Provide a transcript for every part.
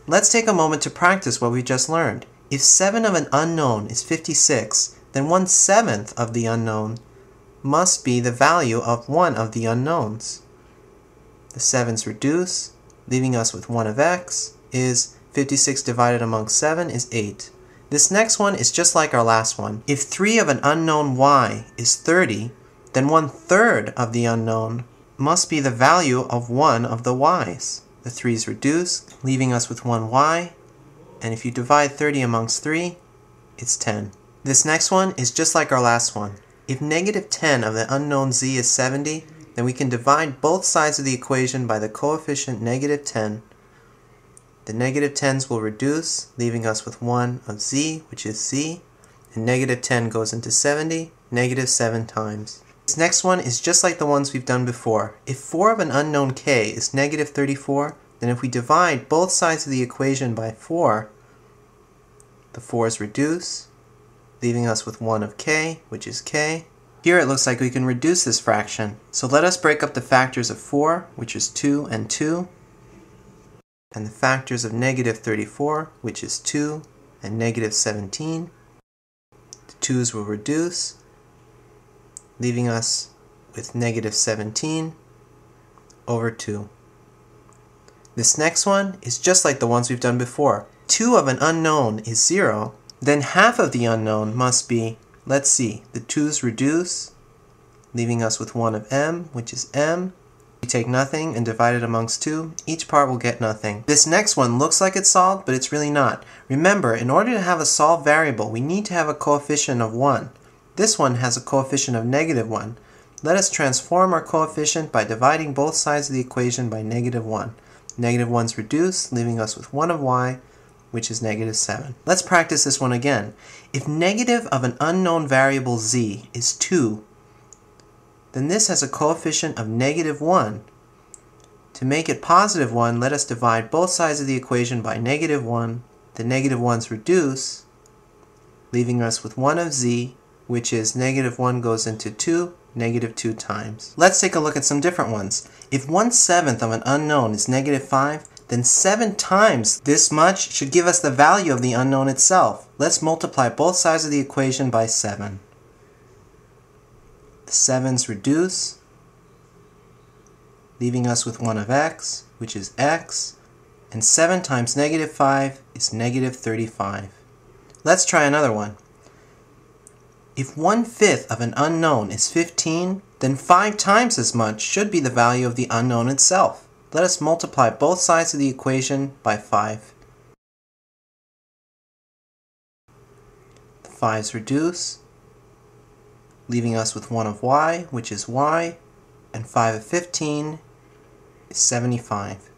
Let's take a moment to practice what we just learned. If 7 of an unknown is 56, then 1/7 of the unknown must be the value of one of the unknowns. The 7's reduce, leaving us with 1 of x, is 56 divided among 7 is 8. This next one is just like our last one. If 3 of an unknown y is 30, then 1/3 of the unknown must be the value of one of the y's. The 3's reduce, leaving us with 1 y, and if you divide 30 amongst 3, it's 10. This next one is just like our last one. If -10 of the unknown z is 70, then we can divide both sides of the equation by the coefficient -10. The -10's will reduce, leaving us with 1 of z, which is z, and -10 goes into 70, -7 times. This next one is just like the ones we've done before. If 4 of an unknown k is -34, then if we divide both sides of the equation by 4, the 4's reduce, leaving us with 1 of k, which is k. Here it looks like we can reduce this fraction. So let us break up the factors of 4, which is 2 and 2, and the factors of -34, which is 2 and -17. The 2's will reduce, leaving us with -17 over 2. This next one is just like the ones we've done before. 2 of an unknown is 0, then half of the unknown must be, let's see, the 2's reduce, leaving us with 1 of m, which is m. We take nothing and divide it amongst 2. Each part will get nothing. This next one looks like it's solved, but it's really not. Remember, in order to have a solved variable, we need to have a coefficient of 1. This one has a coefficient of -1. Let us transform our coefficient by dividing both sides of the equation by -1. -1's reduce, leaving us with 1 of y, which is -7. Let's practice this one again. If negative of an unknown variable z is 2, then this has a coefficient of -1. To make it +1, let us divide both sides of the equation by -1. The -1's reduce, leaving us with 1 of z, which is -1 goes into 2, -2 times. Let's take a look at some different ones. If 1/7 of an unknown is -5, then 7 times this much should give us the value of the unknown itself. Let's multiply both sides of the equation by 7. The 7's reduce, leaving us with 1 of x, which is x, and 7 times -5 is -35. Let's try another one. If 1/5 of an unknown is 15, then 5 times as much should be the value of the unknown itself. Let us multiply both sides of the equation by 5. The 5's reduce, leaving us with 1 of y, which is y, and 5 of 15 is 75.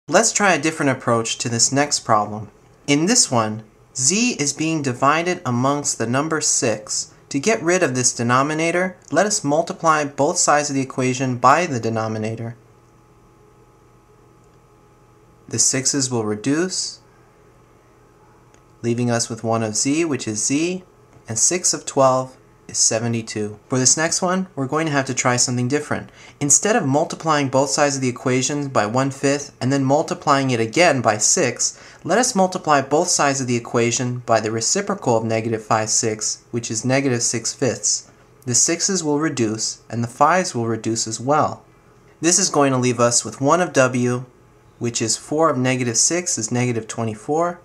Let's try a different approach to this next problem. In this one, z is being divided amongst the number 6. To get rid of this denominator, let us multiply both sides of the equation by the denominator. The 6's will reduce, leaving us with 1 of z, which is z, and 6 of 12 is 72. For this next one, we're going to have to try something different. Instead of multiplying both sides of the equation by 1/5 and then multiplying it again by 6, let us multiply both sides of the equation by the reciprocal of -5/6, which is -6/5. The 6's will reduce, and the 5's will reduce as well. This is going to leave us with 1 of w, which is 4 of -6 is -24,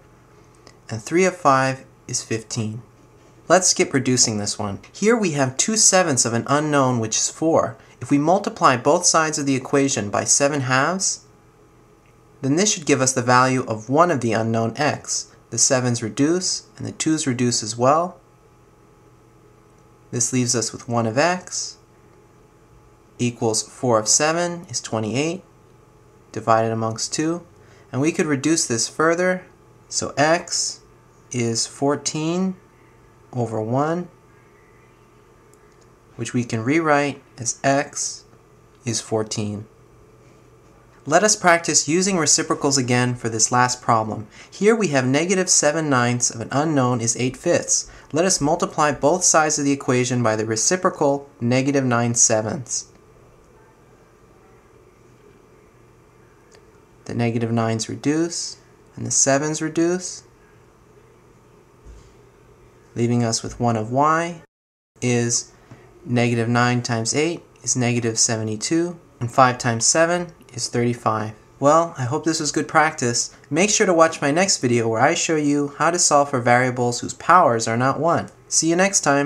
and 3 of 5 is 15. Let's skip reducing this one. Here we have 2/7 of an unknown, which is 4. If we multiply both sides of the equation by 7/2, then this should give us the value of one of the unknown x. The 7's reduce, and the 2's reduce as well. This leaves us with 1 of x equals 4 of 7 is 28, divided amongst 2. And we could reduce this further, so x is 14 over 1, which we can rewrite as x is 14. Let us practice using reciprocals again for this last problem. Here we have -7/9 of an unknown is 8/5. Let us multiply both sides of the equation by the reciprocal -9/7. The negative 9's reduce, and the 7's reduce, leaving us with 1 of y is negative 9 times 8 is negative 72, and 5 times 7 is 35. Well, I hope this was good practice. Make sure to watch my next video where I show you how to solve for variables whose powers are not 1. See you next time!